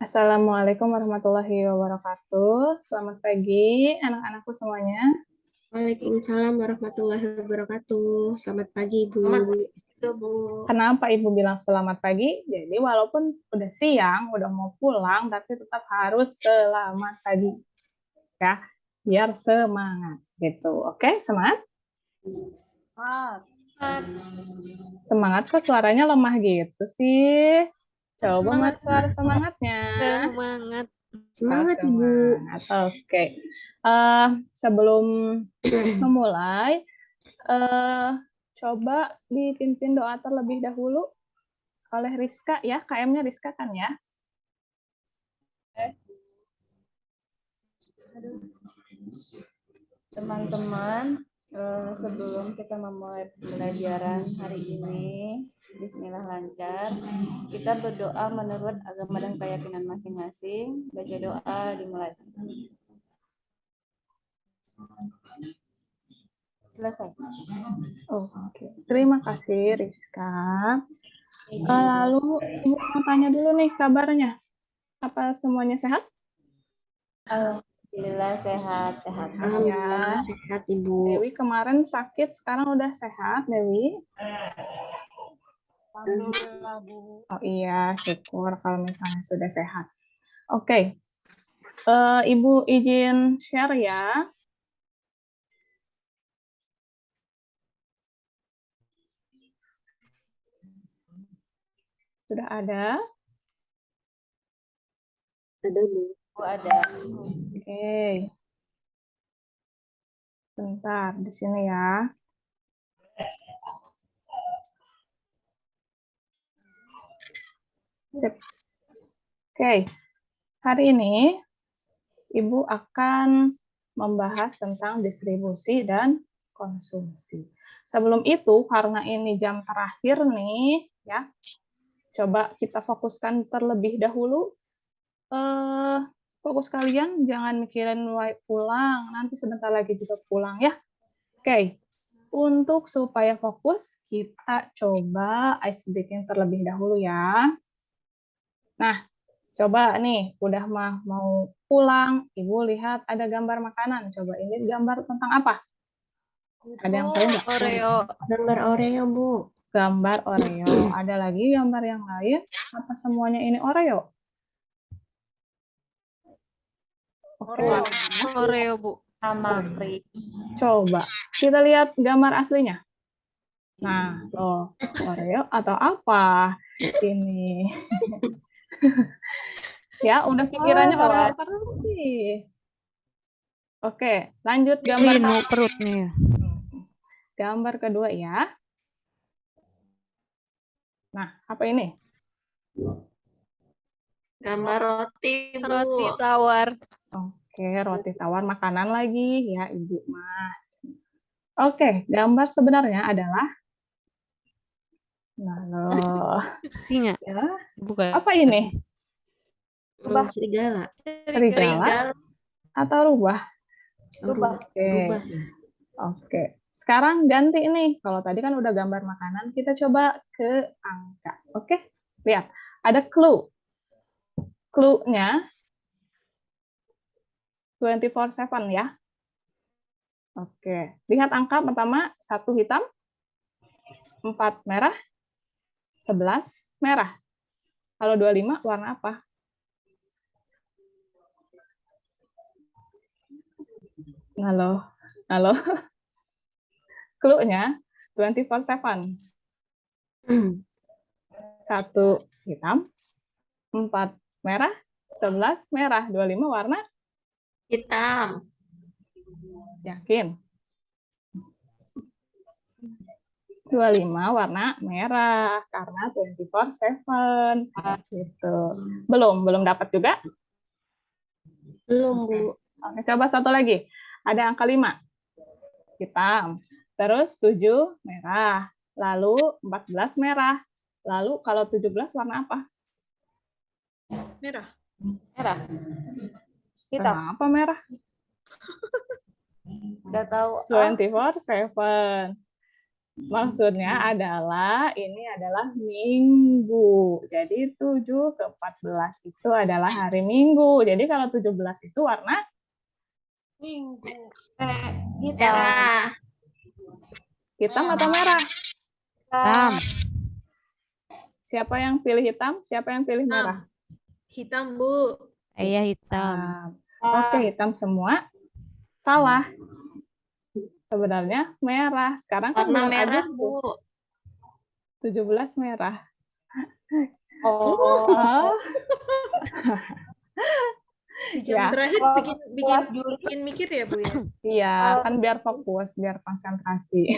Assalamualaikum warahmatullahi wabarakatuh. Selamat pagi, anak-anakku semuanya. Waalaikumsalam warahmatullahi wabarakatuh. Selamat pagi, Ibu. Kenapa Ibu bilang selamat pagi? Jadi walaupun udah siang, udah mau pulang, tapi tetap harus selamat pagi. Ya, biar semangat gitu. Oke, semangat? Semangat kok suaranya lemah gitu sih. Coba mana suara semangatnya? Semangat. Semangat, Ibu. Semangat. Oke. Sebelum memulai, coba dipimpin doa terlebih dahulu oleh Rizka ya. KM-nya Rizka kan ya? Teman-teman, sebelum kita memulai pembelajaran hari ini, Bismillah lancar. Kita berdoa menurut agama dan keyakinan masing-masing. Baca doa dimulai. Selesai. Oh, oke. Terima kasih Rizka. Lalu Ibu mau tanya dulu nih kabarnya. Apa semuanya sehat? Alhamdulillah sehat-sehat. Alhamdulillah sehat, Ibu. Dewi kemarin sakit, sekarang udah sehat, Dewi? Alhamdulillah, Bu. Oh iya, syukur kalau misalnya sudah sehat. Oke. Ibu izin share ya. Sudah ada? Ada, Bu. Bu ada. Oke. Bentar, di sini ya. Oke, hari ini Ibu akan membahas tentang distribusi dan konsumsi. Sebelum itu, karena ini jam terakhir nih, ya, coba kita fokuskan terlebih dahulu. Fokus kalian, jangan mikirin pulang, nanti sebentar lagi juga pulang ya. Oke, untuk supaya fokus, kita coba ice breaking terlebih dahulu ya. Nah, coba nih, udah mau pulang, Ibu lihat ada gambar makanan. Coba ini gambar tentang apa? Ada yang tahu nggak? Oreo. Gambar Oreo, Bu. Gambar Oreo. Ada lagi gambar yang lain? Apa semuanya ini Oreo? Oke. Oreo, Bu. Sama Pri. Coba kita lihat gambar aslinya. Nah, loh, Oreo atau apa ini? Ya, udah pikirannya Oreo terus sih. Oke, lanjut gambar perutnya. gambar kedua ya. Nah, apa ini? Gambar roti, Bu. Roti tawar. Oke, roti tawar makanan lagi ya, Ibu mah. Oke, gambar sebenarnya adalah nah, loh. Singa. Ya, Bukan. apa ini? Serigala. Serigala atau rubah? Rubah. Rubah. Oke. Sekarang ganti nih. Kalau tadi kan udah gambar makanan, kita coba ke angka. Oke? Lihat, ada clue. Clue-nya 24/7 ya. Oke. Lihat angka pertama, 1 hitam, 4 merah, 11 merah. Kalau 25 warna apa? Halo. Halo. Clue-nya 24/7. 1 hitam, 4 merah, 11 merah. 25 warna? Hitam. Yakin? 25 warna merah karena 24/7 gitu. Belum dapat juga? Belum, Bu. Oke, coba satu lagi. Ada angka 5. Hitam. Terus 7 merah. Lalu 14 merah. Lalu kalau 17 warna apa? Merah. Hitam. Kenapa merah? Udah tahu. 24/7. Maksudnya adalah ini adalah minggu. Jadi 7 ke 14 itu adalah hari Minggu. Jadi kalau 17 itu warna Minggu. Hitam. Merah. hitam atau merah? Hitam. Siapa yang pilih hitam? Siapa yang pilih merah? Hitam, Bu. Saya hitam. Oke, hitam semua. Salah. Sebenarnya merah. Sekarang kan Warna bulan merah, Agustus. Bu. 17 merah. Oh, Ah, Di jam Ya. terakhir Kalau bikin kelas Juli, bikin mikir ya, Bu ya. iya, kan biar fokus, biar konsentrasi.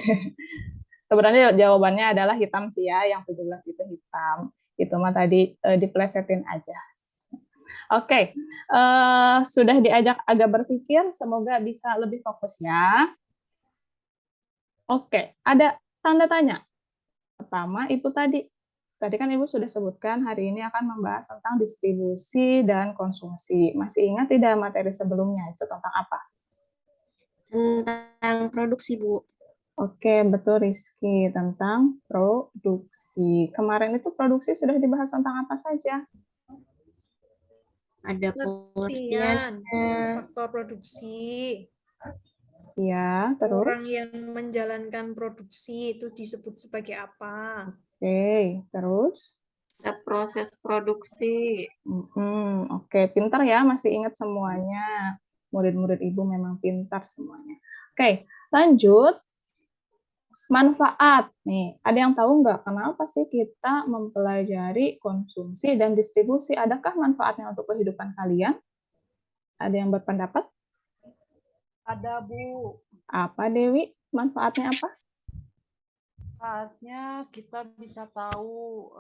Sebenarnya jawabannya adalah hitam sih ya, yang 17 itu hitam. Itu mah tadi diplesetin aja. Oke, sudah diajak agak berpikir, semoga bisa lebih fokus ya. Oke, ada tanda tanya. Pertama, Ibu tadi kan Ibu sudah sebutkan hari ini akan membahas tentang distribusi dan konsumsi. Masih ingat tidak materi sebelumnya itu tentang apa? Tentang produksi, Bu. Oke, betul Rizky, tentang produksi. Kemarin itu produksi sudah dibahas tentang apa saja? Ada Pengertian pengertiannya. faktor produksi. Ya, Orang terus? yang menjalankan produksi itu disebut sebagai apa? Oke, terus? Ada proses produksi. Oke, pintar ya, masih ingat semuanya. Murid-murid Ibu memang pintar semuanya. Oke, lanjut. Manfaat. Nih, ada yang tahu nggak kenapa sih kita mempelajari konsumsi dan distribusi? Adakah manfaatnya untuk kehidupan kalian? Ada yang berpendapat? Ada, Bu. Apa, Dewi? Manfaatnya apa? Saatnya kita bisa tahu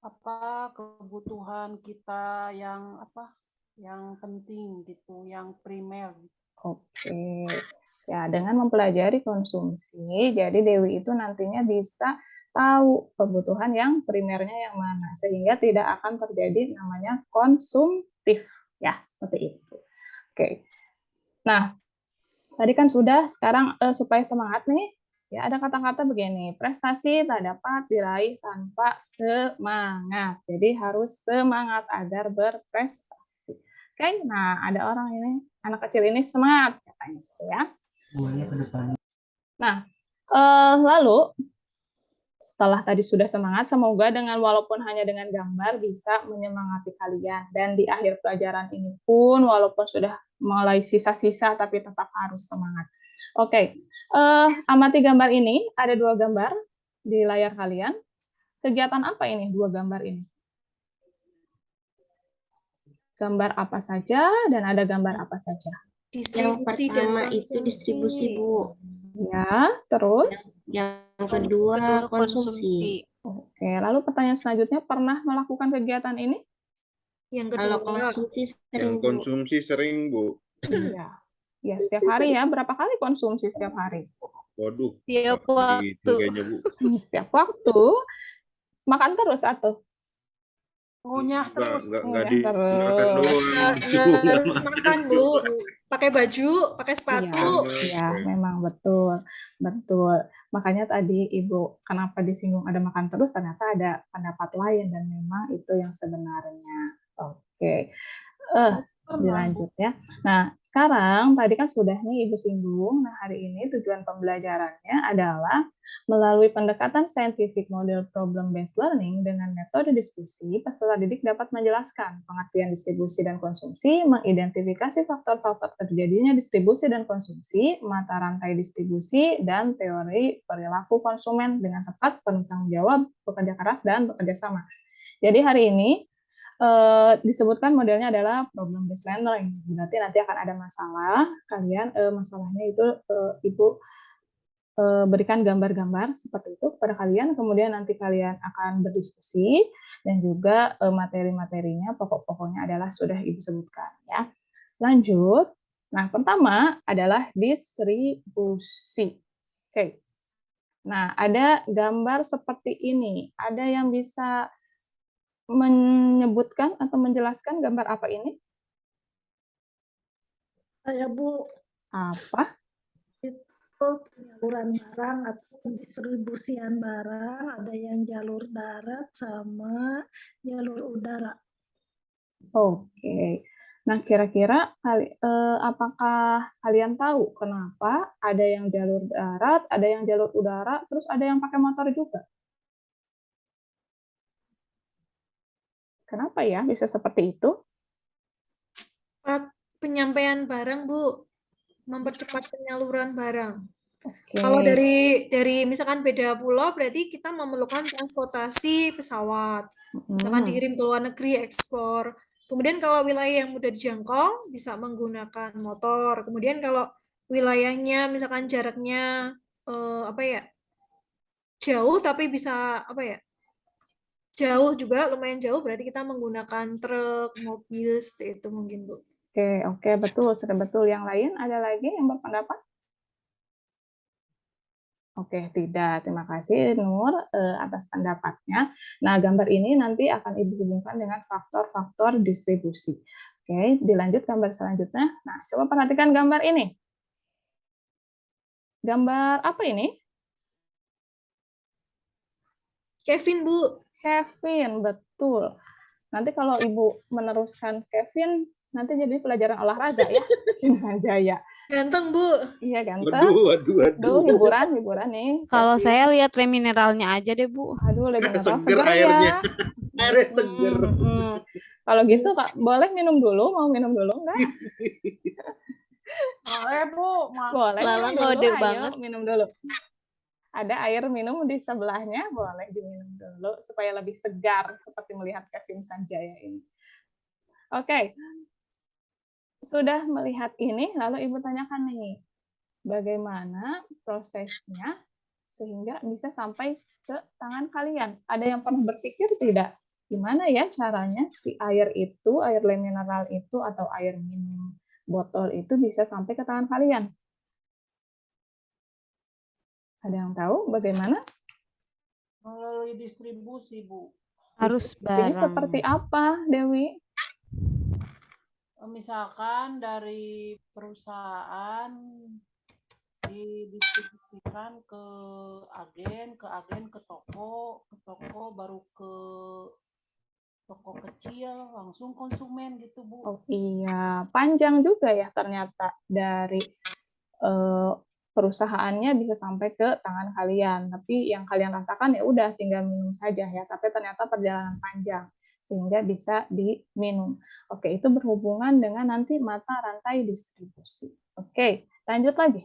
apa kebutuhan kita yang penting gitu, yang primer. Oke. Ya, dengan mempelajari konsumsi, jadi Dewi itu nantinya bisa tahu kebutuhan yang primernya yang mana, sehingga tidak akan terjadi namanya konsumtif. Ya, seperti itu. Oke. Nah, tadi kan sudah, sekarang supaya semangat nih, ya ada kata-kata begini, prestasi tak dapat diraih tanpa semangat. Jadi harus semangat agar berprestasi. Oke, nah ada orang ini, anak kecil ini semangat katanya, ya. Nah, lalu setelah tadi sudah semangat, semoga walaupun hanya dengan gambar bisa menyemangati kalian. Dan di akhir pelajaran ini pun, walaupun sudah mulai sisa-sisa, tapi tetap harus semangat. Oke, amati gambar ini. Ada 2 gambar di layar kalian. Kegiatan apa ini, 2 gambar ini? Gambar apa saja dan ada gambar apa saja? Yang Distribusi dan pertama itu distribusi, Bu. Ya, terus? Yang kedua konsumsi. Oke, lalu pertanyaan selanjutnya, pernah melakukan kegiatan ini? Yang Kalau kedua, konsumsi sering, Yang Bu. konsumsi sering, Bu. Iya. Ya, setiap hari ya. Berapa kali konsumsi setiap hari? Waduh, Tiap nggak gitu waktu. kayaknya, Bu. Setiap waktu. Makan terus atau? Ngunyah terus. Nggak Ngunyah dimakan terus. doang. nggak harus makan, Bu. Pakai baju, pakai sepatu. Iya, memang betul. Betul. Makanya tadi Ibu, kenapa disinggung ada makan terus, ternyata ada pendapat lain, dan memang itu yang sebenarnya. Oke. Dilanjut ya. Nah, sekarang tadi kan sudah nih Ibu singgung. Nah, hari ini tujuan pembelajarannya adalah melalui pendekatan scientific model problem based learning dengan metode diskusi, peserta didik dapat menjelaskan pengertian distribusi dan konsumsi, mengidentifikasi faktor-faktor terjadinya distribusi dan konsumsi, mata rantai distribusi, dan teori perilaku konsumen dengan tepat, penuh tanggung jawab, bekerja keras, dan bekerja sama. Jadi hari ini disebutkan modelnya adalah problem based learning. Berarti nanti akan ada masalah, kalian masalahnya itu Ibu berikan gambar-gambar seperti itu kepada kalian, kemudian nanti kalian akan berdiskusi, dan juga materi-materinya pokok-pokoknya adalah sudah Ibu sebutkan ya. Lanjut. Nah, pertama adalah distribusi. Oke. Nah, ada gambar seperti ini. Ada yang bisa menyebutkan atau menjelaskan gambar apa ini? Saya, Bu. Apa? penyaluran barang atau distribusian barang, ada yang jalur darat sama jalur udara. Oke. Nah, kira-kira apakah kalian tahu kenapa ada yang jalur darat, ada yang jalur udara, terus ada yang pakai motor juga? Kenapa ya bisa seperti itu? Penyampaian barang, Bu. Mempercepat penyaluran barang. Oke. Kalau dari misalkan beda pulau, berarti kita memerlukan transportasi pesawat. Misalkan dikirim ke luar negeri, ekspor. Kemudian kalau wilayah yang mudah dijangkau, bisa menggunakan motor. Kemudian kalau wilayahnya, misalkan jaraknya jauh, tapi bisa jauh juga, lumayan jauh, berarti kita menggunakan truk, mobil, seperti itu mungkin, Bu. Oke, betul, sudah betul. Yang lain ada lagi yang berpendapat? Oke, tidak. Terima kasih Nur atas pendapatnya. Nah, gambar ini nanti akan Ibu hubungkan dengan faktor-faktor distribusi. Oke, dilanjut gambar selanjutnya. Nah, coba perhatikan gambar ini. Gambar apa ini? Kevin, Bu. Kevin, betul. Nanti kalau Ibu meneruskan Kevin, nanti jadi pelajaran olahraga ya, Kevin Sanjaya. Ganteng, Bu. Iya, ganteng. Waduh. Hiburan nih. Kalau saya lihat le mineralnya aja deh, Bu. Aduh, le mineral Seger seger airnya. ya. Airnya seger. Kalau gitu, Kak, boleh minum dulu? Mau minum dulu enggak? Boleh, Bu. Boleh Lala minum dulu, ngode ayo banget. minum dulu. Ada air minum di sebelahnya, boleh diminum dulu supaya lebih segar seperti melihat Kevin Sanjaya ini. Oke. Sudah melihat ini, lalu Ibu tanyakan nih, bagaimana prosesnya sehingga bisa sampai ke tangan kalian? Ada yang pernah berpikir tidak? Gimana ya caranya si air itu, air le mineral itu, atau air minum botol itu bisa sampai ke tangan kalian? Ada yang tahu bagaimana? Melalui distribusi, Bu. Harus Distribusinya bareng. seperti apa, Dewi? Misalkan dari perusahaan didistribusikan ke agen, ke toko, baru ke toko kecil, langsung konsumen gitu, Bu. Oh iya, panjang juga ya ternyata dari perusahaannya bisa sampai ke tangan kalian. Tapi yang kalian rasakan ya udah tinggal minum saja ya. Tapi ternyata perjalanan panjang sehingga bisa diminum. Oke, itu berhubungan dengan nanti mata rantai distribusi. Oke, lanjut lagi.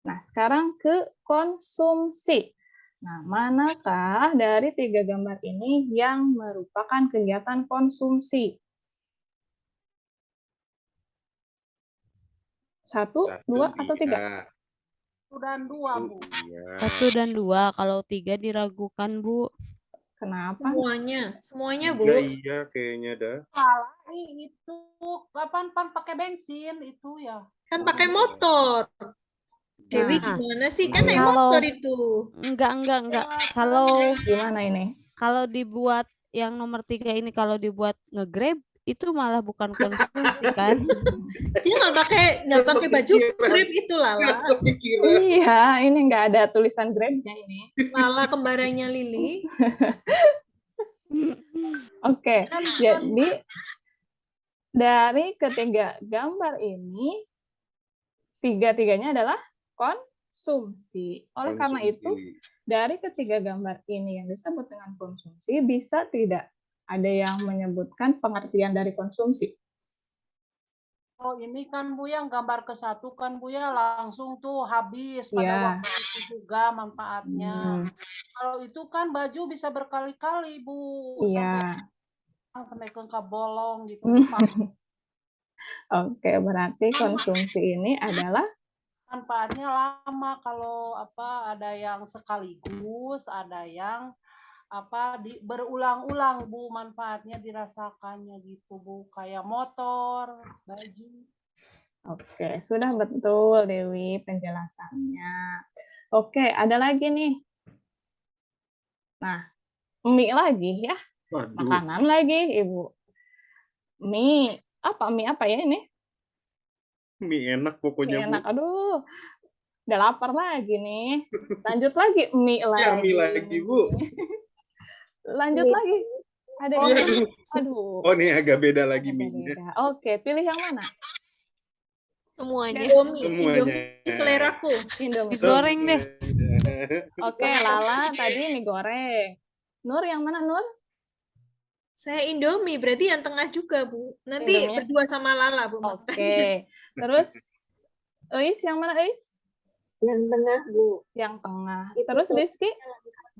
Nah, sekarang ke konsumsi. Nah, manakah dari 3 gambar ini yang merupakan kegiatan konsumsi? 1, 2, atau 3? 1 dan 2, Bu. 1 dan 2, kalau 3 diragukan, Bu. Kenapa? Semuanya, Bu. Iya, kayaknya dah. Salah nih, itu kapan pakai bensin itu ya. Kan pakai motor. Dewi Nah, gimana sih? Kan naik kalau- motor itu. Enggak. Kalau Gimana ini? kalau dibuat yang nomor 3 ini kalau dibuat nge-Grab itu malah bukan konsumsi kan? Dia nggak pakai baju Grab itu, Lala. Kepikiran. Iya, ini nggak ada tulisan Grab-nya ini. Lala kembarannya Lili. Oke, jadi dari ketiga gambar ini, tiga-tiganya adalah konsumsi. Oleh karena itu, dari ketiga gambar ini yang disebut dengan konsumsi, bisa tidak ada yang menyebutkan pengertian dari konsumsi? Oh, ini kan Bu yang gambar ke-1 kan Bu ya langsung tuh habis pada Ya. waktu itu juga manfaatnya. Kalau itu kan baju bisa berkali-kali Bu, Iya. sampai ke bolong gitu. Oke, berarti konsumsi ini adalah Manfaatnya lama kalau ada yang sekaligus, ada yang berulang-ulang Bu manfaatnya dirasakannya gitu Bu, kayak motor, baju. Oke, sudah betul Dewi penjelasannya. Oke, ada lagi nih. Nah, mie lagi ya. Waduh. Makanan lagi, Ibu. Mie apa ya ini? Mie enak pokoknya, Mie enak. Bu. Aduh. Udah lapar lagi nih. Lanjut lagi, mie Ya, lagi. mie lagi, Bu. Lanjut lagi. Ada Iya, Indomie. Bu. Aduh, Oh, nih agak beda lagi agak mie-nya. beda. Oke, pilih yang mana? Semuanya. Indomie, Semuanya. Indomie seleraku. Indomie. Digoreng deh. Oke, Lala tadi mie goreng. Nur yang mana, Nur? Saya Indomie, berarti yang tengah juga, Bu. Nanti Indominya. berdua sama Lala, Bu. makannya. Oke. Terus Eis yang mana, Eis? Yang tengah, Bu. Yang tengah. Terus Rizky?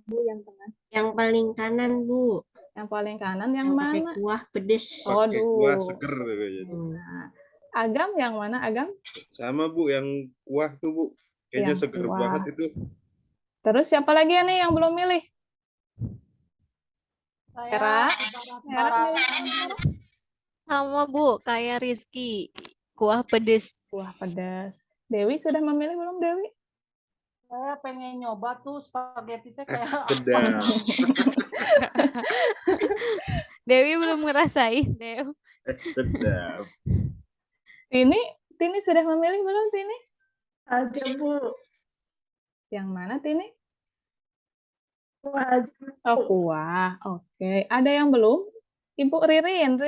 Bu, yang tengah. Yang paling kanan, Bu. Yang paling kanan yang Yang pakai mana? kuah pedes. Pakai Aduh. kuah seger. Gitu. Nah, Agam yang mana, Agam? Sama, Bu, yang kuah tuh, Bu. Kayaknya Yang seger kuah. banget itu. Terus siapa lagi ya nih yang belum milih? Era? Era milih yang mana? Sama Bu, kayak Rizky. Kuah pedes. Kuah pedas. Dewi sudah memilih belum, Dewi? Saya pengen nyoba tuh spaghetti teh kayak Sedap. Dewi belum ngerasain, Dew. Sedap. Tini sudah memilih belum, Tini? Aja, Bu. Yang mana, Tini? Wah, Oh, kuah. Oke. Ada yang belum? Ibu Ririn.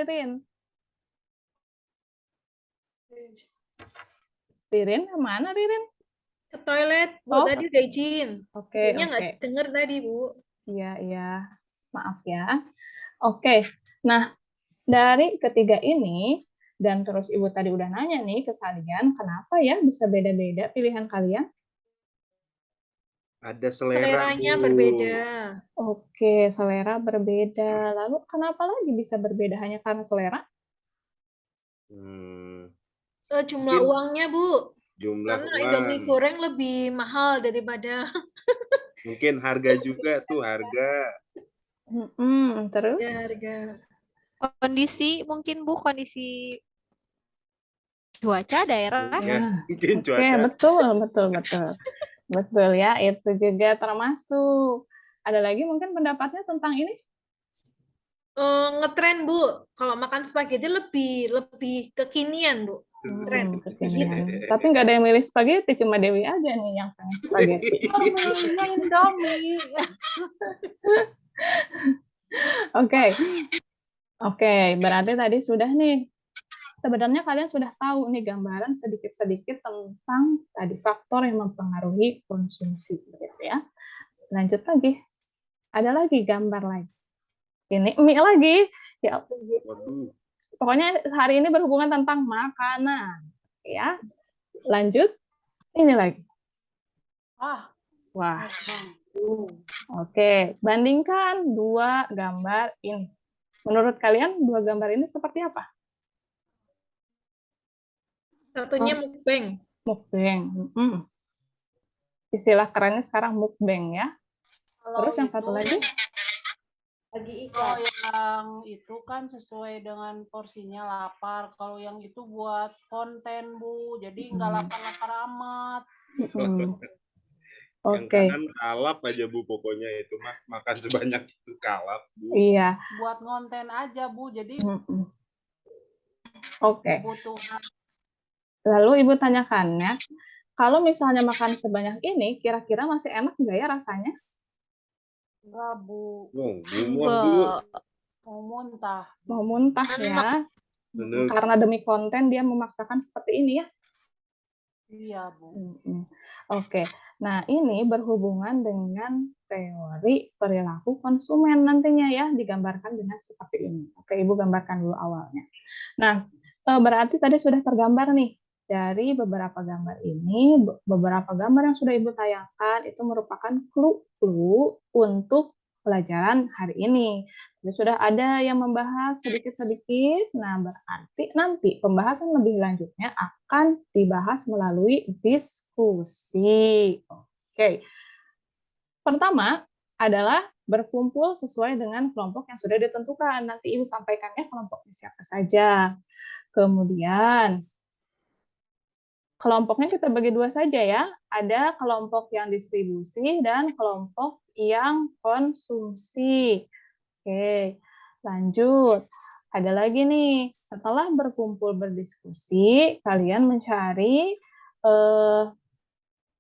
Ririn, kemana Ririn? Ke toilet, Bu. Oh. Tadi udah izin. Oke, Kayaknya nggak oke. denger tadi, Bu. Iya. Maaf ya. Oke. Nah, dari ketiga ini, dan terus Ibu tadi udah nanya nih ke kalian, kenapa ya bisa beda-beda pilihan kalian? Ada selera, Seleranya Bu. berbeda. Oke, selera berbeda. Lalu kenapa lagi bisa berbeda hanya karena selera? Jumlah Mungkin uangnya, Bu. jumlah Karena uang. Indomie goreng lebih mahal daripada Mungkin harga juga tuh, harga. Terus? ya, harga. Kondisi mungkin Bu, kondisi cuaca daerah. Ya, mungkin Oke, cuaca. betul ya. Itu juga termasuk. Ada lagi mungkin pendapatnya tentang ini? Ngetren, Bu. Kalau makan spaghetti lebih kekinian, Bu. Tren. Kekinian. Tapi nggak ada yang milih spaghetti, cuma Dewi aja nih yang pengen spaghetti. milihnya Indomie. Oke, berarti tadi sudah nih. Sebenarnya kalian sudah tahu nih gambaran sedikit-sedikit tentang tadi faktor yang mempengaruhi konsumsi, gitu ya. Lanjut lagi. Ada lagi gambar lagi. Ini mie lagi. Ya, Waduh. pokoknya hari ini berhubungan tentang makanan, ya. Lanjut. Ini lagi. Wah. Oke, bandingkan dua gambar ini. Menurut kalian dua gambar ini seperti apa? Satunya mukbang. Mukbang. Istilah kerennya sekarang mukbang ya. Terus yang satu lagi? Lagi Kalau iklan. yang itu kan sesuai dengan porsinya lapar. Kalau yang itu buat konten, Bu. Jadi nggak lapar-lapar amat. Yang Oke. kanan kalap aja, Bu, pokoknya itu mah makan sebanyak itu kalap, Bu. Iya. Buat konten aja, Bu. Jadi Oke. kebutuhan. Lalu Ibu tanyakannya, kalau misalnya makan sebanyak ini, kira-kira masih enak nggak ya rasanya? Enggak, Bu. Enggak. Mau muntah. Mau muntah ya. Bener. Karena demi konten dia memaksakan seperti ini ya. Iya, Bu. Oke. Nah, ini berhubungan dengan teori perilaku konsumen nantinya ya, digambarkan dengan seperti ini. Oke, Ibu gambarkan dulu awalnya. Nah, berarti tadi sudah tergambar nih dari beberapa gambar ini, beberapa gambar yang sudah Ibu tayangkan itu merupakan clue-clue untuk pelajaran hari ini. Jadi sudah ada yang membahas sedikit-sedikit, nah berarti nanti pembahasan lebih lanjutnya akan dibahas melalui diskusi. Oke. Pertama adalah berkumpul sesuai dengan kelompok yang sudah ditentukan. Nanti Ibu sampaikannya kelompoknya siapa saja. Kemudian kelompoknya kita bagi dua saja ya. Ada kelompok yang distribusi dan kelompok yang konsumsi. Oke, lanjut. Ada lagi nih, setelah berkumpul berdiskusi, kalian mencari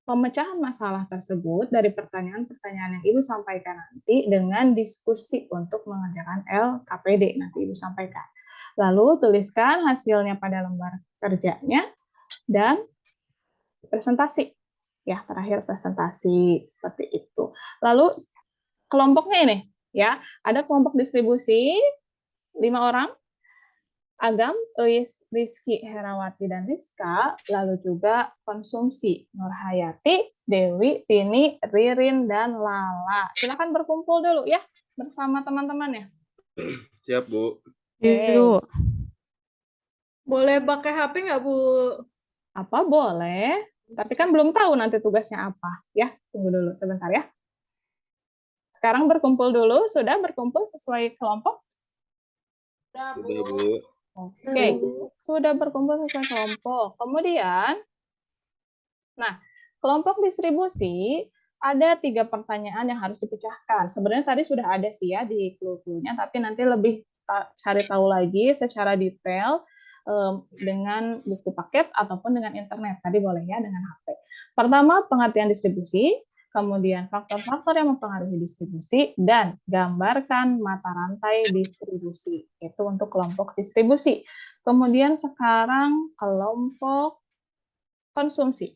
pemecahan masalah tersebut dari pertanyaan-pertanyaan yang Ibu sampaikan nanti dengan diskusi untuk mengerjakan LKPD nanti Ibu sampaikan. Lalu tuliskan hasilnya pada lembar kerjanya dan presentasi. Ya, terakhir presentasi seperti itu. Lalu kelompoknya ini ya, ada kelompok distribusi 5 orang. Agam, Eis, Rizky, Herawati, dan Rizka, lalu juga konsumsi, Nurhayati, Dewi, Tini, Ririn, dan Lala. Silakan berkumpul dulu ya bersama teman-teman ya. Siap, Bu. Yuk. Boleh pakai HP nggak, Bu? Apa boleh, tapi kan belum tahu nanti tugasnya apa ya. Tunggu dulu sebentar ya. Sekarang berkumpul dulu, sudah berkumpul sesuai kelompok? Udah, Bu. Udah, Bu. Oke, sudah berkumpul sesuai kelompok. Kemudian, nah, kelompok distribusi ada 3 pertanyaan yang harus dipecahkan. Sebenarnya tadi sudah ada sih ya di clue-cluenya, tapi nanti lebih cari tahu lagi secara detail dengan buku paket ataupun dengan internet. Tadi boleh ya dengan HP. Pertama, pengertian distribusi. Kemudian faktor-faktor yang mempengaruhi distribusi, dan gambarkan mata rantai distribusi. Itu untuk kelompok distribusi. Kemudian sekarang kelompok konsumsi.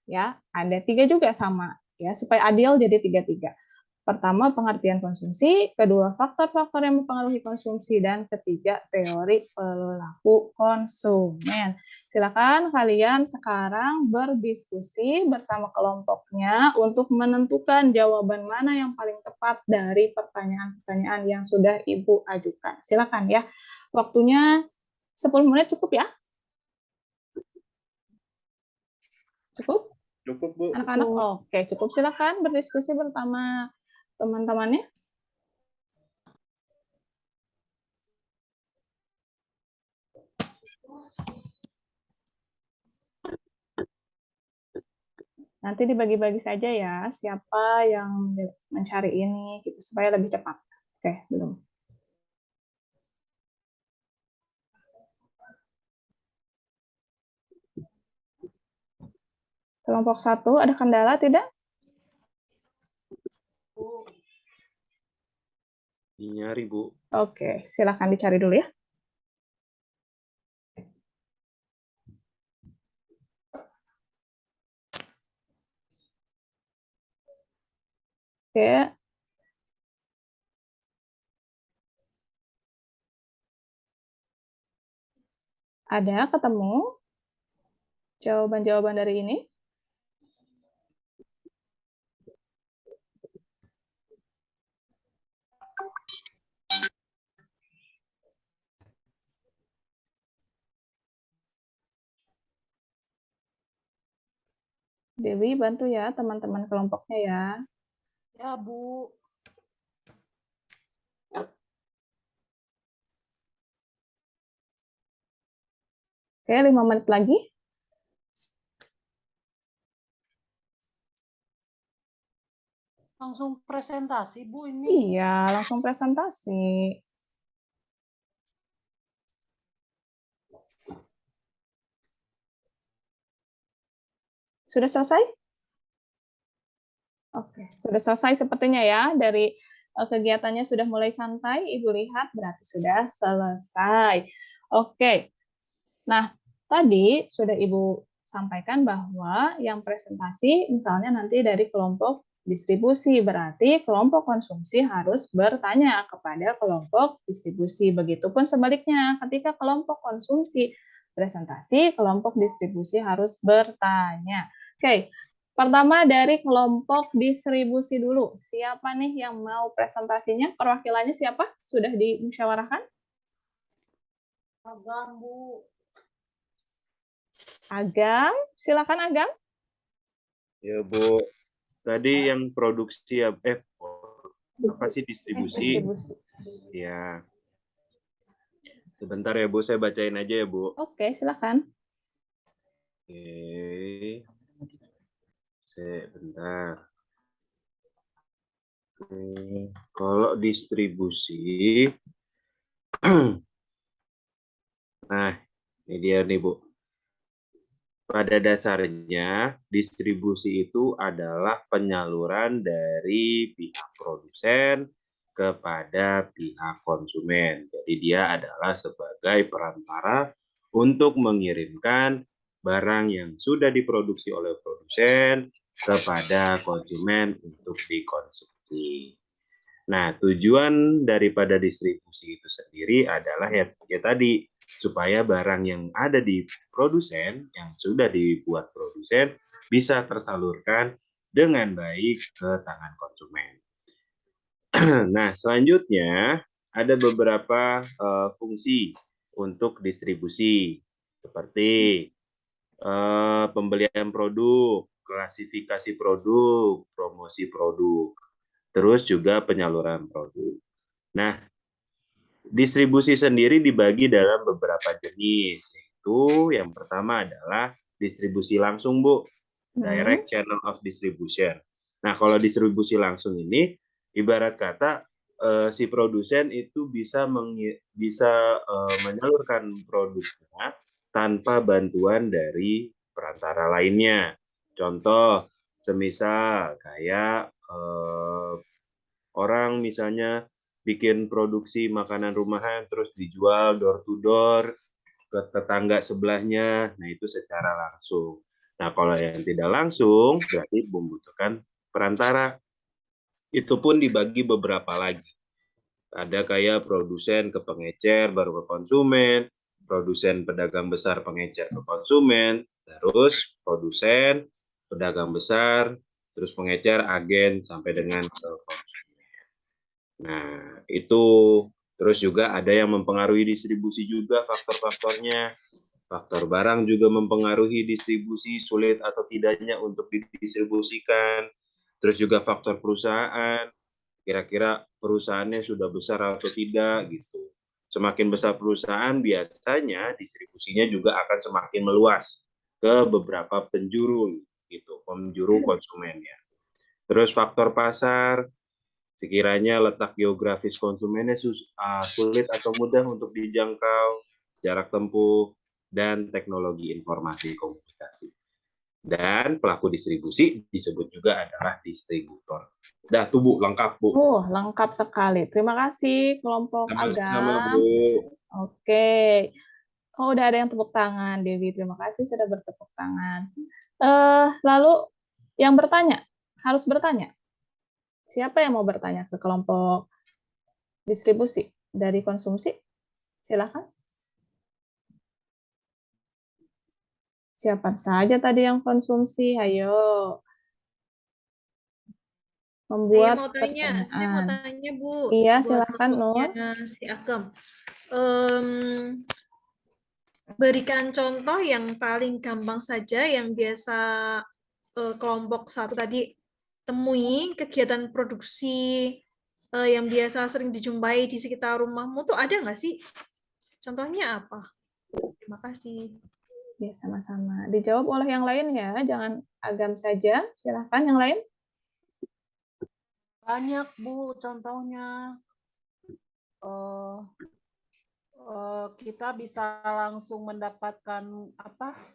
Ya, ada 3 juga sama ya, supaya adil jadi 3-3. Pertama, pengertian konsumsi, kedua, faktor-faktor yang mempengaruhi konsumsi, dan ketiga, teori perilaku konsumen. Silakan kalian sekarang berdiskusi bersama kelompoknya untuk menentukan jawaban mana yang paling tepat dari pertanyaan-pertanyaan yang sudah Ibu ajukan. Silakan ya. Waktunya 10 menit cukup ya? Cukup? Cukup, Bu. Anak-anak? Oke, cukup. Silakan berdiskusi bersama teman-temannya. Nanti dibagi-bagi saja ya, siapa yang mencari ini, gitu, supaya lebih cepat. Oke, belum. Kelompok 1, ada kendala tidak? Nyari, Bu. Oke, silakan dicari dulu ya. Oke. Ada ketemu jawaban-jawaban dari ini? Dewi, bantu ya teman-teman kelompoknya ya. Ya, Bu. Oke, 5 menit lagi. Langsung presentasi, Bu, ini. Iya, langsung presentasi. Sudah selesai? Oke, sudah selesai sepertinya ya. Dari kegiatannya sudah mulai santai, Ibu lihat berarti sudah selesai. Oke, nah tadi sudah Ibu sampaikan bahwa yang presentasi misalnya nanti dari kelompok distribusi, berarti kelompok konsumsi harus bertanya kepada kelompok distribusi. Begitupun sebaliknya, ketika kelompok konsumsi presentasi, kelompok distribusi harus bertanya. Oke, pertama dari kelompok distribusi dulu. Siapa nih yang mau presentasinya? Perwakilannya siapa? Sudah dimusyawarahkan? Agam, Bu. Agam, silakan Agam. Ya, Bu. Tadi yang produksi ya, apa sih distribusi? Distribusi. Ya. Sebentar ya, Bu. Saya bacain aja ya, Bu. Oke, silakan. Oke. Sebentar. Oke. Kalau distribusi, nah, ini dia nih, Bu. pada dasarnya distribusi itu adalah penyaluran dari pihak produsen kepada pihak konsumen. Jadi dia adalah sebagai perantara untuk mengirimkan barang yang sudah diproduksi oleh produsen kepada konsumen untuk dikonsumsi. Nah, tujuan daripada distribusi itu sendiri adalah ya tadi, supaya barang yang ada di produsen, yang sudah dibuat produsen, bisa tersalurkan dengan baik ke tangan konsumen. Nah, selanjutnya ada beberapa fungsi untuk distribusi, seperti pembelian produk, klasifikasi produk, promosi produk, terus juga penyaluran produk. Nah, distribusi sendiri dibagi dalam beberapa jenis, yaitu yang pertama adalah distribusi langsung, Bu, direct channel of distribution. Nah, kalau distribusi langsung ini, ibarat kata si produsen itu bisa menyalurkan produknya tanpa bantuan dari perantara lainnya. Contoh, semisal kayak orang misalnya bikin produksi makanan rumahan terus dijual door to door ke tetangga sebelahnya, nah itu secara langsung. Nah, kalau yang tidak langsung berarti membutuhkan perantara. Itu pun dibagi beberapa lagi. Ada kayak produsen ke pengecer baru ke konsumen, produsen pedagang besar pengecer ke konsumen, terus produsen, pedagang besar, terus pengecer, agen sampai dengan ke konsumen. Nah, itu terus juga ada yang mempengaruhi distribusi juga faktor-faktornya. Faktor barang juga mempengaruhi distribusi, sulit atau tidaknya untuk didistribusikan. Terus juga faktor perusahaan, kira-kira perusahaannya sudah besar atau tidak gitu. Semakin besar perusahaan, biasanya distribusinya juga akan semakin meluas ke beberapa penjuru gitu, penjuru konsumennya. Terus faktor pasar, sekiranya letak geografis konsumennya sulit atau mudah untuk dijangkau, jarak tempuh, dan teknologi informasi komunikasi. Dan pelaku distribusi disebut juga adalah distributor. Dah tuh Bu, lengkap Bu. Lengkap sekali. Terima kasih kelompok Sama-sama Agam. Bu. Oke. Oh, udah ada yang tepuk tangan, Dewi. Terima kasih sudah bertepuk tangan. Lalu yang bertanya, harus bertanya. Siapa yang mau bertanya ke kelompok distribusi dari konsumsi? Silakan. Siapa saja tadi yang konsumsi? Ayo. Membuat Saya mau pertanyaan. tanya Bu, Iya, buat silakan Nur. kelompoknya si Agam. Berikan contoh yang paling gampang saja yang biasa kelompok satu tadi temui, kegiatan produksi yang biasa sering dijumpai di sekitar rumahmu tuh ada nggak sih? Contohnya apa? Terima kasih. Ya, sama-sama. Dijawab oleh yang lain ya, jangan Agam saja. Silakan yang lain. Banyak Bu contohnya. Kita bisa langsung mendapatkan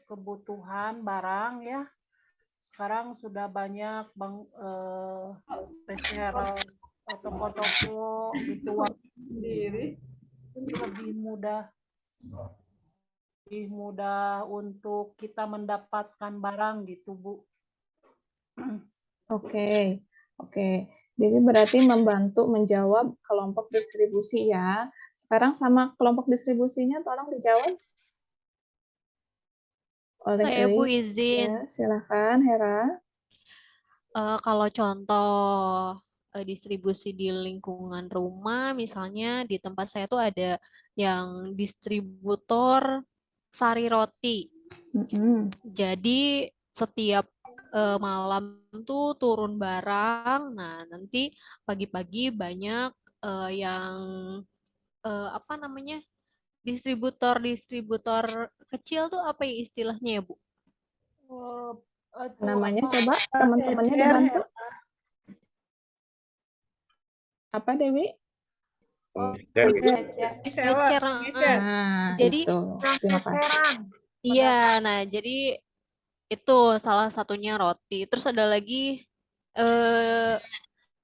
kebutuhan barang ya. Sekarang sudah banyak reseller atau toko-toko gitu sendiri lebih mudah untuk kita mendapatkan barang gitu Bu. Oke. Jadi berarti membantu menjawab kelompok distribusi ya. Sekarang sama kelompok distribusinya tolong dijawab oleh Saya Bu Ewi. izin. Ya, silakan Hera. Kalau contoh distribusi di lingkungan rumah, misalnya di tempat saya tuh ada yang distributor sari roti. Jadi setiap malam tuh turun barang. Nah, nanti pagi-pagi banyak yang distributor kecil tuh apa ya istilahnya ya, Bu? Namanya coba teman-temannya dibantu. Apa Dewi? Pengecer. Jadi Itu. Terima kasih. iya, nah jadi Itu salah satunya roti. Terus ada lagi eh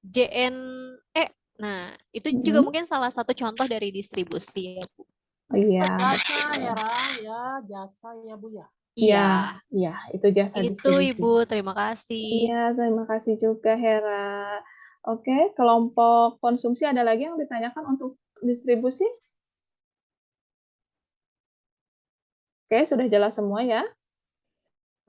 JNE. Nah, itu juga Mm-mm. mungkin salah satu contoh dari distribusi ya, Bu. Oh iya, Jasa betul. Hera, ya jasa ya Bu ya. Iya, Iya, iya, itu jasa itu distribusi. Ibu. Terima kasih. Iya, terima kasih juga Hera. Oke, kelompok konsumsi ada lagi yang ditanyakan untuk distribusi? Oke, sudah jelas semua ya?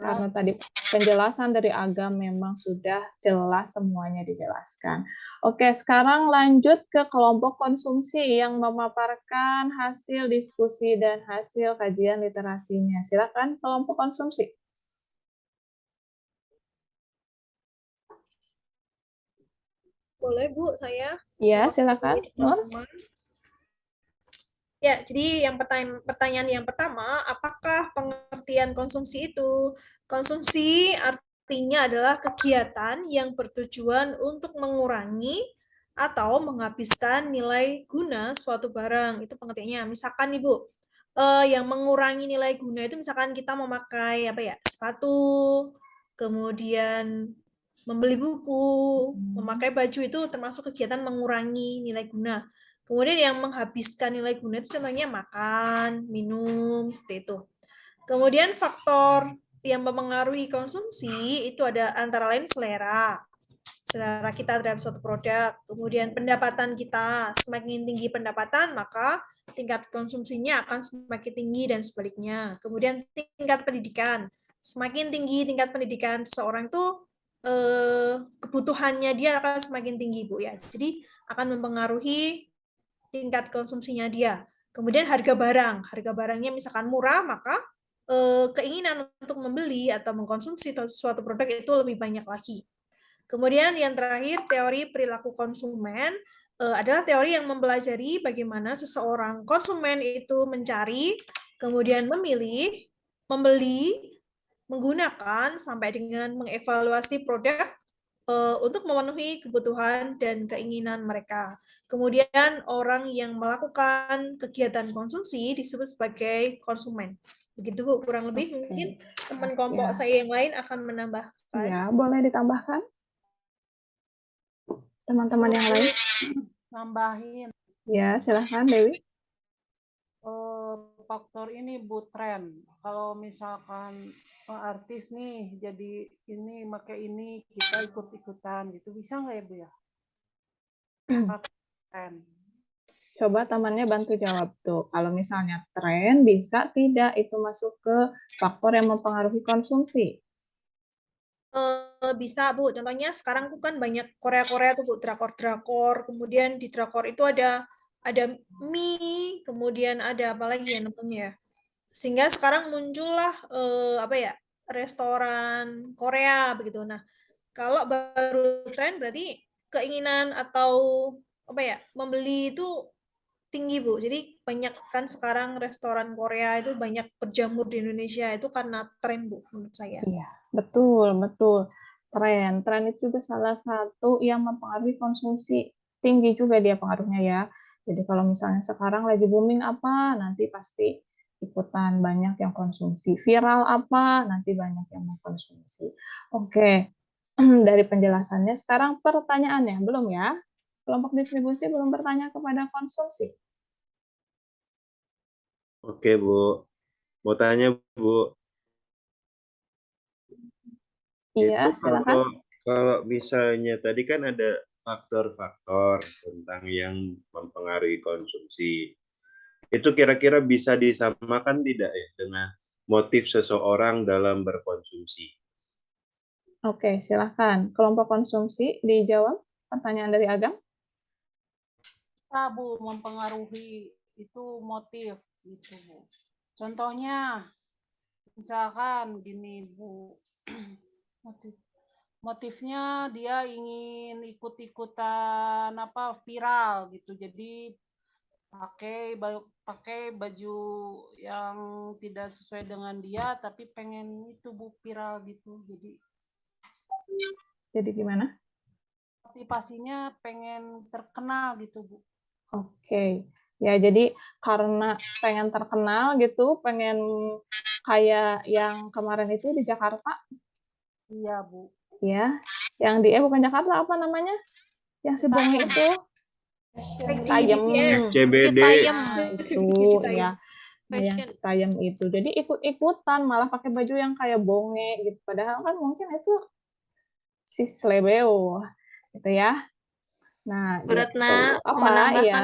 Karena Jelas, tadi penjelasan dari Agam memang sudah jelas semuanya dijelaskan. Oke, sekarang lanjut ke kelompok konsumsi yang memaparkan hasil diskusi dan hasil kajian literasinya. Silakan kelompok konsumsi. Boleh Bu, saya Ya, mewakili silakan, Nur. teman-teman. Ya, jadi pertanyaan yang pertama, apakah pengertian konsumsi itu? Konsumsi artinya adalah kegiatan yang bertujuan untuk mengurangi atau menghabiskan nilai guna suatu barang. Itu pengertiannya. Misalkan nih Bu, yang mengurangi nilai guna itu misalkan kita memakai apa ya, sepatu, kemudian membeli buku, memakai baju itu termasuk kegiatan mengurangi nilai guna. Kemudian yang menghabiskan nilai guna itu contohnya makan, minum, seperti itu. Kemudian faktor yang mempengaruhi konsumsi itu ada antara lain selera kita terhadap suatu produk. Kemudian pendapatan kita, semakin tinggi pendapatan maka tingkat konsumsinya akan semakin tinggi dan sebaliknya. Kemudian tingkat pendidikan, semakin tinggi tingkat pendidikan seseorang itu kebutuhannya dia akan semakin tinggi Bu ya. Jadi akan mempengaruhi tingkat konsumsinya dia. Kemudian harga barangnya misalkan murah, maka keinginan untuk membeli atau mengkonsumsi suatu produk itu lebih banyak lagi. Kemudian yang terakhir, teori perilaku konsumen adalah teori yang mempelajari bagaimana seseorang konsumen itu mencari, kemudian memilih, membeli, menggunakan, sampai dengan mengevaluasi produk untuk memenuhi kebutuhan dan keinginan mereka. Kemudian orang yang melakukan kegiatan konsumsi disebut sebagai konsumen. Begitu Bu, kurang lebih mungkin teman kelompok Ya. saya yang lain akan menambahkan. Ya, boleh ditambahkan teman-teman yang lain. Nambahin Ya, silahkan Dewi. faktor ini Bu, tren. Kalau misalkan artis nih jadi ini pakai ini kita ikut-ikutan gitu, bisa nggak ya Bu ya? Tren. Coba temannya bantu jawab tuh. Kalau misalnya tren, bisa tidak itu masuk ke faktor yang mempengaruhi konsumsi? Bisa Bu, contohnya sekarang tuh kan banyak Korea-Korea tuh Bu, drakor-drakor, kemudian di drakor itu ada mie, kemudian ada apa lagi ya namanya ya. Sehingga sekarang muncullah apa ya, restoran Korea begitu. Nah, kalau baru tren berarti keinginan atau apa ya, membeli itu tinggi Bu. Jadi banyak kan sekarang restoran Korea itu banyak berjamur di Indonesia itu karena tren Bu menurut saya. Iya, betul, betul. Tren itu juga salah satu yang mempengaruhi konsumsi. Tinggi juga dia pengaruhnya ya. Jadi kalau misalnya sekarang lagi booming apa, nanti pasti ikutan banyak yang konsumsi. Viral apa, nanti banyak yang mengkonsumsi. Oke, dari penjelasannya sekarang pertanyaannya, belum ya? Kelompok distribusi belum bertanya kepada konsumsi. Oke, Bu. Mau tanya, Bu. Iya, Itu silakan. kalau misalnya tadi kan ada faktor-faktor tentang yang mempengaruhi konsumsi. Itu kira-kira bisa disamakan tidak ya dengan motif seseorang dalam berkonsumsi? Oke, silakan. Kelompok konsumsi dijawab pertanyaan dari Agam. Bu, mempengaruhi itu motif gitu Bu. Contohnya misalkan gini Bu, motifnya dia ingin ikut-ikutan apa viral gitu. Jadi pakai baju yang tidak sesuai dengan dia tapi pengen itu Bu viral gitu. Jadi gimana? Motivasinya pengen terkenal gitu Bu. Oke, Ya, jadi karena pengen terkenal gitu, pengen kayak yang kemarin itu di Jakarta, Iya, Bu. ya. Yang di bukan Jakarta, apa namanya? Yang si Bonge itu, Baik di Tayem. BTS. CBD. Citayam Nah, itu Citayam. ya. Nah, yang fashion. Tayem itu. Jadi ikut-ikutan malah pakai baju yang kayak Bonge gitu. Padahal kan mungkin itu si Slebeo gitu ya. Nah, Bu gitu. Ratna, Apa? Iya.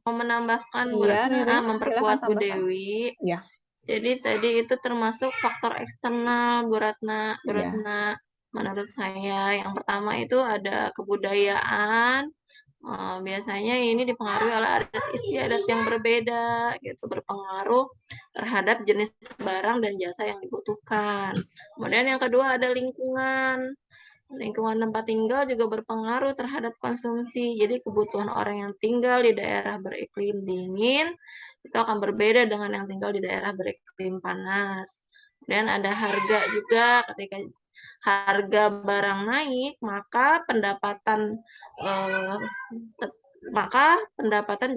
mau menambahkan Bu Iya, Ratna, Ririn, memperkuat silakan Bu tambahkan. Dewi. Iya. Jadi tadi itu termasuk faktor eksternal Bu Ratna. Bu Iya. Ratna, menurut saya yang pertama itu ada kebudayaan. Biasanya ini dipengaruhi oleh adat istiadat yang berbeda, gitu, berpengaruh terhadap jenis barang dan jasa yang dibutuhkan. Kemudian yang kedua ada lingkungan. Lingkungan tempat tinggal juga berpengaruh terhadap konsumsi. Jadi kebutuhan orang yang tinggal di daerah beriklim dingin itu akan berbeda dengan yang tinggal di daerah beriklim panas. Dan ada harga juga, ketika harga barang naik, maka pendapatan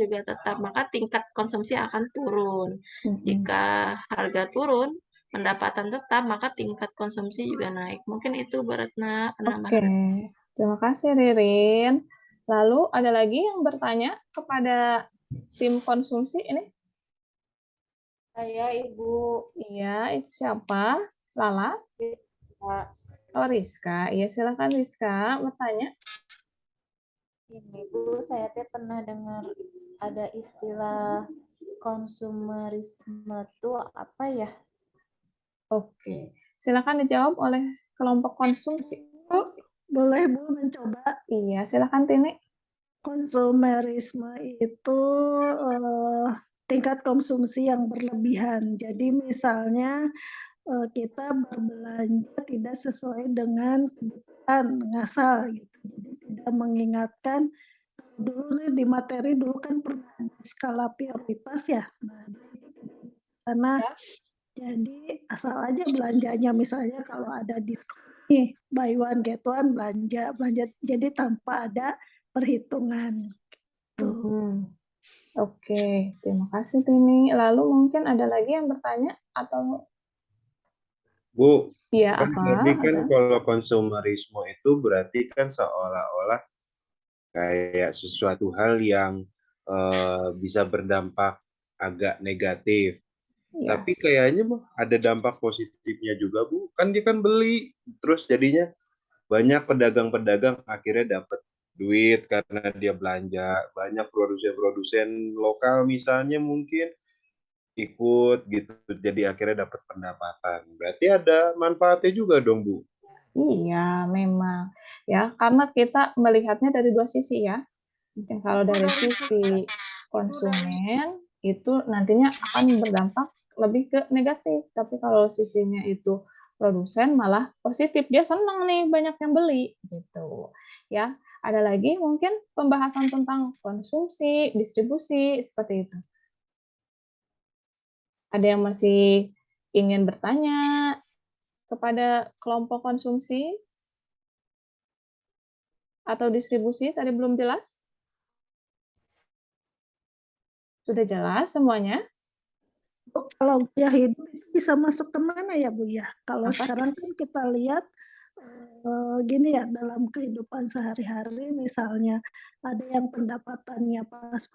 juga tetap, maka tingkat konsumsi akan turun. Jika harga turun, pendapatan tetap, maka tingkat konsumsi juga naik. Mungkin itu Bu Ratna Oke, penambahan. terima kasih Ririn. Lalu ada lagi yang bertanya kepada tim konsumsi ini? Saya Ibu Iya, itu siapa? Lala? Pak. Oh, Rizka. Iya, silakan Rizka bertanya. Ini Bu, saya teh pernah dengar ada istilah konsumerisme itu apa ya? Oke, silakan dijawab oleh kelompok konsumsi. Oh, boleh Bu mencoba. Iya, silakan Tini. Konsumerisme itu tingkat konsumsi yang berlebihan. Jadi misalnya kita berbelanja tidak sesuai dengan kebutuhan ngasal gitu. Jadi tidak mengingatkan dulu nih di materi dulu kan pernah ada skala prioritas ya. Nah, karena jadi asal aja belanjanya misalnya kalau ada diskon nih buy one get one belanja jadi tanpa ada perhitungan. Oke, terima kasih Tini. Lalu mungkin ada lagi yang bertanya atau Bu, iya kan apa? tadi kan Ada? kalau konsumerisme itu berarti kan seolah-olah kayak sesuatu hal yang bisa berdampak agak negatif. Iya. Tapi kayaknya ada dampak positifnya juga, Bu. Kan dia kan beli, terus jadinya banyak pedagang-pedagang akhirnya dapat duit karena dia belanja. Banyak produsen-produsen lokal misalnya mungkin ikut gitu, jadi akhirnya dapat pendapatan. Berarti ada manfaatnya juga dong, Bu. Iya, memang. Ya, karena kita melihatnya dari dua sisi ya. Mungkin kalau dari sisi konsumen itu nantinya akan berdampak lebih ke negatif. Tapi kalau sisinya itu produsen malah positif. Dia senang nih banyak yang beli gitu. Ya, ada lagi mungkin pembahasan tentang konsumsi, distribusi seperti itu. Ada yang masih ingin bertanya kepada kelompok konsumsi atau distribusi tadi belum jelas? Sudah jelas semuanya? Kalau gaya hidup itu bisa masuk ke mana ya Bu ya? Kalau Apa? sekarang kan kita lihat gini ya dalam kehidupan sehari-hari misalnya ada yang pendapatannya pas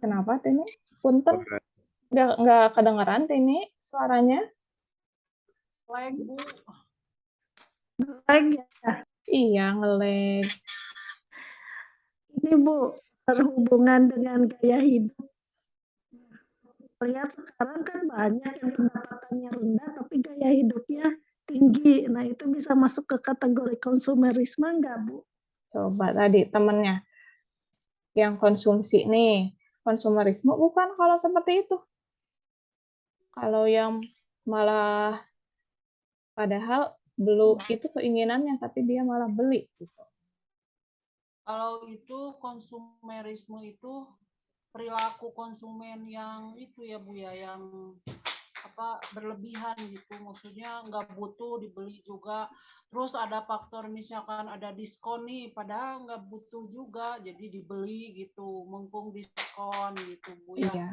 Kenapa Tini? Punten, nggak kedengeran Tini suaranya? Lag, Bu. lagi ya. Iya, ngelag. Ini Bu berhubungan dengan gaya hidup. Lihat sekarang kan banyak yang pendapatannya rendah tapi gaya hidupnya tinggi. Nah itu bisa masuk ke kategori konsumerisme nggak Bu? Coba tadi temennya yang konsumsi nih. Konsumerisme bukan kalau seperti itu. Kalau yang malah padahal belum itu keinginannya tapi dia malah beli gitu. Kalau itu konsumerisme itu perilaku konsumen yang itu ya Bu ya, yang berlebihan gitu, maksudnya nggak butuh dibeli juga. Terus ada faktor misalkan ada diskon nih, padahal nggak butuh juga, jadi dibeli gitu, mumpung diskon gitu Bu ya. Iya,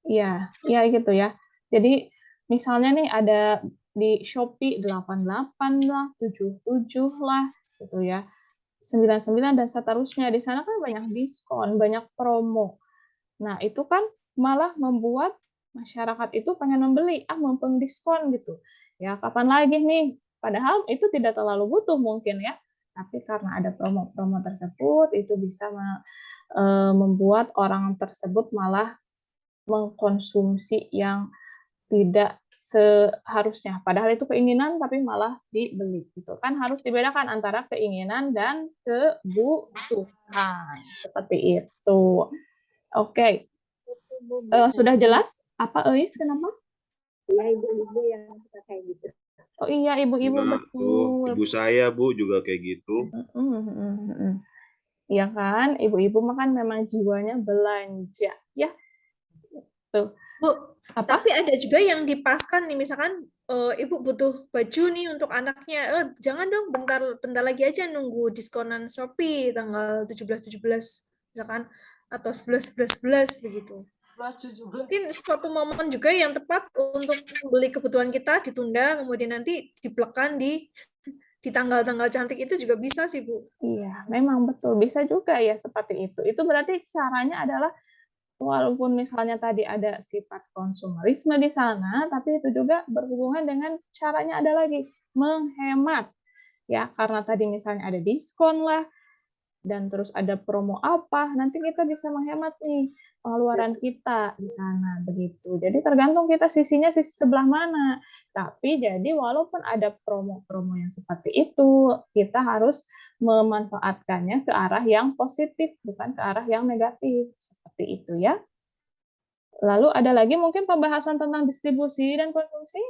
iya, iya gitu ya. Jadi misalnya nih ada di Shopee 88 lah, 77 lah gitu ya. 99 dan seterusnya. Di sana kan banyak diskon, banyak promo. Nah, itu kan malah membuat masyarakat itu pengen membeli, mumpung diskon gitu. Ya, kapan lagi nih? Padahal itu tidak terlalu butuh mungkin ya. Tapi karena ada promo-promo tersebut, itu bisa membuat orang tersebut malah mengkonsumsi yang tidak seharusnya. Padahal itu keinginan tapi malah dibeli. Gitu kan harus dibedakan antara keinginan dan kebutuhan. Seperti itu. Oke. Sudah jelas apa Eis kenapa? Ya, ibu-ibu yang suka kayak gitu. Oh iya, ibu-ibu Nah, tuh, betul. ibu saya Bu juga kayak gitu. Iya kan, ibu-ibu makan memang jiwanya belanja ya. Tuh. Bu, Apa? tapi ada juga yang dipaskan nih, misalkan ibu butuh baju nih untuk anaknya, jangan dong, bentar lagi aja nunggu diskonan Shopee tanggal 17 misalkan, atau 11 begitu. 17. Mungkin suatu momen juga yang tepat untuk membeli kebutuhan kita ditunda, kemudian nanti diplekan di tanggal-tanggal cantik itu juga bisa sih Bu. Iya, memang betul. Bisa juga ya seperti itu. Itu berarti caranya adalah walaupun misalnya tadi ada sifat konsumerisme di sana, tapi itu juga berhubungan dengan caranya ada lagi, menghemat. Ya, karena tadi misalnya ada diskon lah, dan terus ada promo apa, nanti kita bisa menghemat nih pengeluaran kita di sana begitu. Jadi tergantung kita sisi sebelah mana. Tapi jadi walaupun ada promo-promo yang seperti itu, kita harus memanfaatkannya ke arah yang positif, bukan ke arah yang negatif. Seperti itu ya. Lalu ada lagi mungkin pembahasan tentang distribusi dan konsumsi?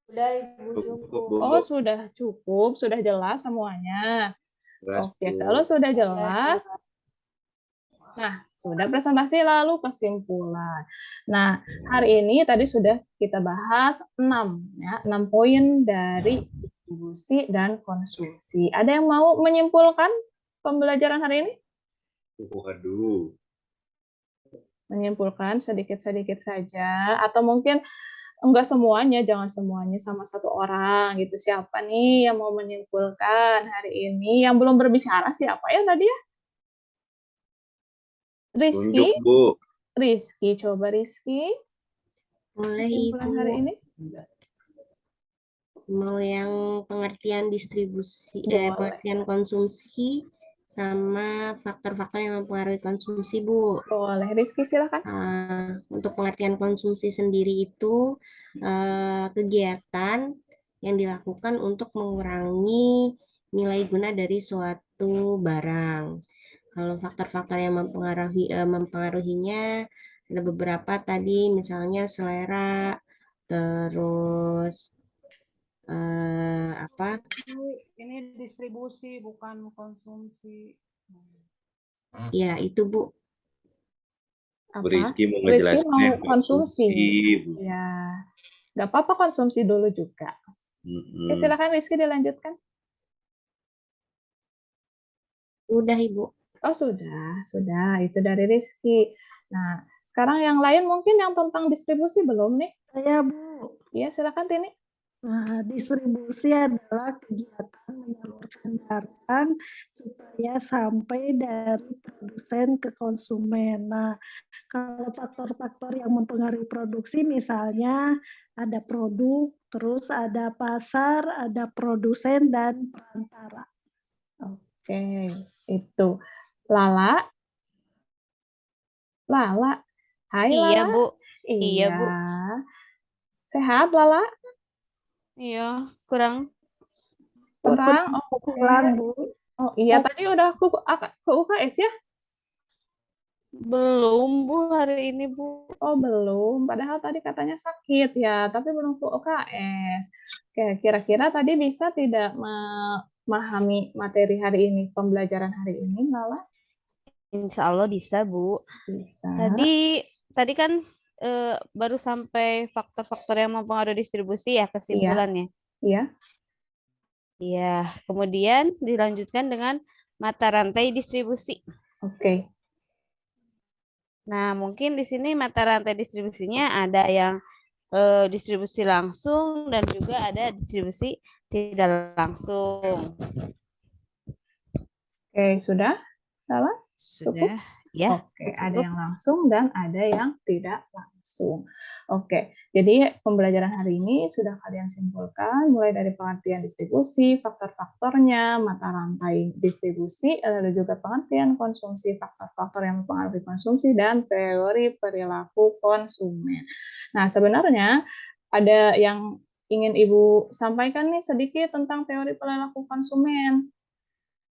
Udah Ibu Cukup, cukup. Bu. Oh, sudah cukup, sudah jelas semuanya. Jelas, Oke, Bu. kalau sudah jelas, nah, sudah presentasi lalu kesimpulan. Nah, hari ini tadi sudah kita bahas 6 ya, 6 poin dari distribusi dan konsumsi. Ada yang mau menyimpulkan pembelajaran hari ini? Waduh. Menyimpulkan sedikit-sedikit saja atau mungkin enggak semuanya, jangan semuanya sama satu orang gitu. Siapa nih yang mau menyimpulkan hari ini? Yang belum berbicara siapa ya tadi ya? Rizky? Tunjuk, Bu. Rizky, coba Rizky. Boleh Kesimpulan Ibu. hari ini? Mau yang pengertian distribusi, Boleh. pengertian konsumsi sama faktor-faktor yang mempengaruhi konsumsi, Bu. Boleh, Rizky silakan. Untuk pengertian konsumsi sendiri itu kegiatan yang dilakukan untuk mengurangi nilai guna dari suatu barang. Kalau faktor-faktor yang mempengaruhinya ada beberapa tadi, misalnya selera, terus apa? Ini distribusi bukan konsumsi. Ya, itu Bu. Apa? Rizky mau Rizky ngejelasin mau yang konsumsi. Bu. Ya, nggak apa-apa konsumsi dulu juga. Oke, silakan Rizky dilanjutkan. Udah Ibu. Oh, sudah. Itu dari Rizky. Nah, sekarang yang lain mungkin yang tentang distribusi belum nih? Saya Bu. Iya, silakan Tini. Nah, distribusi adalah kegiatan menyalurkan barang supaya sampai dari produsen ke konsumen. Nah, kalau faktor-faktor yang mempengaruhi produksi misalnya ada produk, terus ada pasar, ada produsen dan perantara. Oke, itu. Lala. Hai Iya, Lala. Bu. Iya, Iya, Bu. Sehat Lala? Iya, kurang. Oke. Pulang, Bu. Oh iya, tadi udah ke UKS ya? Belum, Bu, hari ini, Bu. Oh belum, padahal tadi katanya sakit ya, tapi belum ke UKS. Oke, kira-kira tadi bisa tidak memahami materi hari ini, pembelajaran hari ini, Lala? Insya Allah bisa, Bu. Bisa. Tadi kan baru sampai faktor-faktor yang mempengaruhi distribusi ya Iya, kesimpulannya. iya. Iya, kemudian dilanjutkan dengan mata rantai distribusi. Oke. Nah, mungkin di sini mata rantai distribusinya ada yang distribusi langsung dan juga ada distribusi tidak langsung. Oke, sudah? Salah? Cukup? Sudah, ya, Oke, ada cukup. yang langsung dan ada yang tidak langsung. Oke, jadi pembelajaran hari ini sudah kalian simpulkan mulai dari pengertian distribusi, faktor-faktornya, mata rantai distribusi, lalu juga pengertian konsumsi, faktor-faktor yang mempengaruhi konsumsi, dan teori perilaku konsumen. Nah, sebenarnya ada yang ingin Ibu sampaikan nih sedikit tentang teori perilaku konsumen.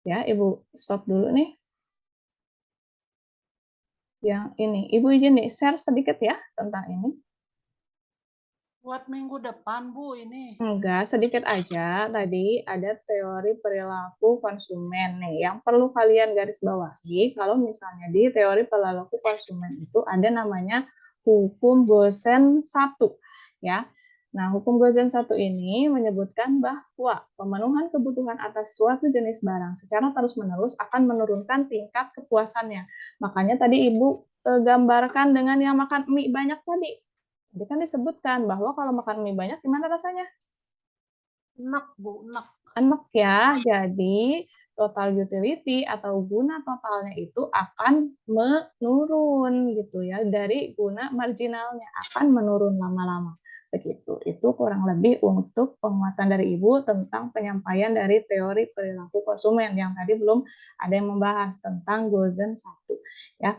Ya, Ibu stop dulu nih. Yang ini, Ibu izin nih share sedikit ya tentang ini. Buat minggu depan, Bu, ini. Enggak, sedikit aja. Tadi ada teori perilaku konsumen nih yang perlu kalian garis bawahi. Kalau misalnya di teori perilaku konsumen itu ada namanya hukum Gosen 1 ya. Nah, hukum Gosen 1 ini menyebutkan bahwa pemenuhan kebutuhan atas suatu jenis barang secara terus-menerus akan menurunkan tingkat kepuasannya. Makanya tadi Ibu gambarkan dengan yang makan mie banyak tadi. Jadi kan disebutkan bahwa kalau makan mie banyak gimana rasanya? Enak, Bu, enak. Enak ya. Jadi total utility atau guna totalnya itu akan menurun gitu ya. Dari guna marginalnya akan menurun lama-lama. Begitu. Itu kurang lebih untuk penguatan dari Ibu tentang penyampaian dari teori perilaku konsumen yang tadi belum ada yang membahas tentang Gosen 1 ya.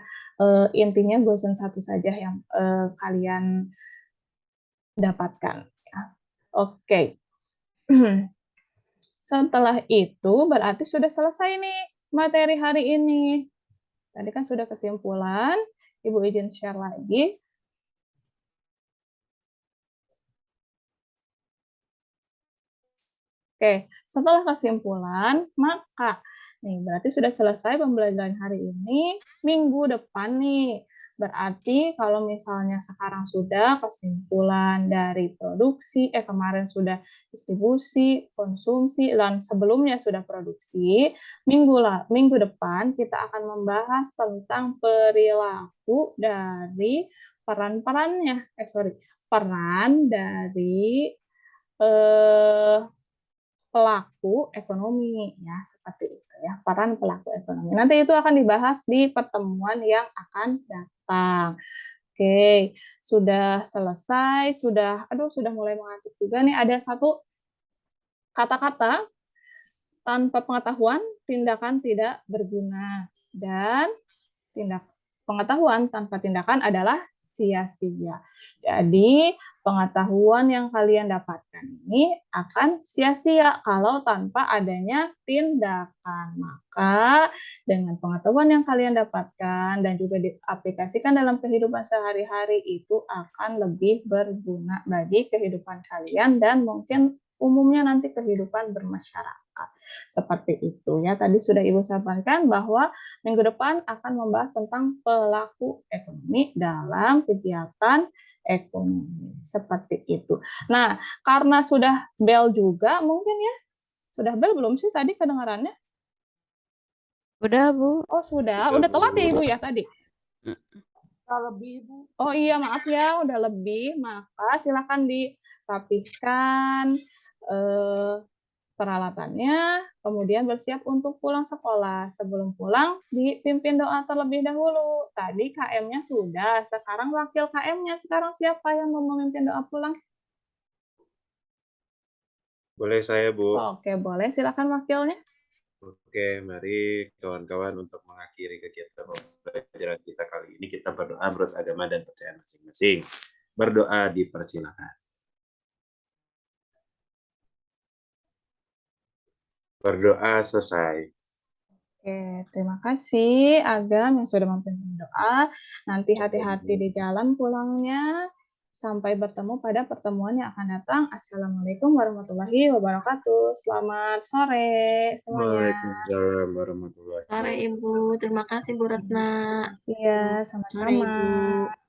Intinya Gosen 1 saja yang kalian dapatkan ya. Oke. Setelah itu berarti sudah selesai nih materi hari ini. Tadi kan sudah kesimpulan, Ibu izin share lagi. Oke, setelah kesimpulan, maka nih berarti sudah selesai pembelajaran hari ini. Minggu depan nih, berarti kalau misalnya sekarang sudah kesimpulan dari produksi, kemarin sudah distribusi, konsumsi, dan sebelumnya sudah produksi, minggu depan kita akan membahas tentang perilaku dari peran dari pelaku ekonomi ya, seperti itu ya, peran pelaku ekonomi. Nanti itu akan dibahas di pertemuan yang akan datang. Oke, sudah selesai, sudah mulai mengantuk juga nih. Ada satu kata-kata tanpa pengetahuan tindakan tidak berguna, dan pengetahuan tanpa tindakan adalah sia-sia. Jadi, pengetahuan yang kalian dapatkan ini akan sia-sia kalau tanpa adanya tindakan. Maka, dengan pengetahuan yang kalian dapatkan dan juga diaplikasikan dalam kehidupan sehari-hari itu akan lebih berguna bagi kehidupan kalian dan mungkin umumnya nanti kehidupan bermasyarakat. Seperti itu ya. Tadi sudah Ibu sampaikan bahwa minggu depan akan membahas tentang pelaku ekonomi dalam kegiatan ekonomi. Seperti itu. Nah, karena sudah bel juga mungkin ya. Sudah bel belum sih tadi kedengarannya? Udah, Bu. Oh, sudah. Udah telat ya Ibu ya tadi? Lebih, Bu. Oh iya, maaf ya, udah lebih. Maka silakan dirapihkan peralatannya, kemudian bersiap untuk pulang sekolah. Sebelum pulang, dipimpin doa terlebih dahulu. Tadi KM-nya sudah, sekarang wakil KM-nya. Sekarang siapa yang mau memimpin doa pulang? Boleh saya, Bu. Oke, boleh. Silakan wakilnya. Oke, mari kawan-kawan untuk mengakhiri kegiatan pembelajaran kita kali ini, kita berdoa menurut agama dan percayaan masing-masing. Berdoa dipersilakan. Berdoa selesai. Oke, terima kasih Agam yang sudah memimpin doa. Nanti hati-hati di jalan pulangnya. Sampai bertemu pada pertemuan yang akan datang. Assalamualaikum warahmatullahi wabarakatuh. Selamat sore semuanya. Waalaikumsalam warahmatullahi wabarakatuh. Sore Ibu, terima kasih Bu Retna. Iya, Sore sama-sama. Ibu.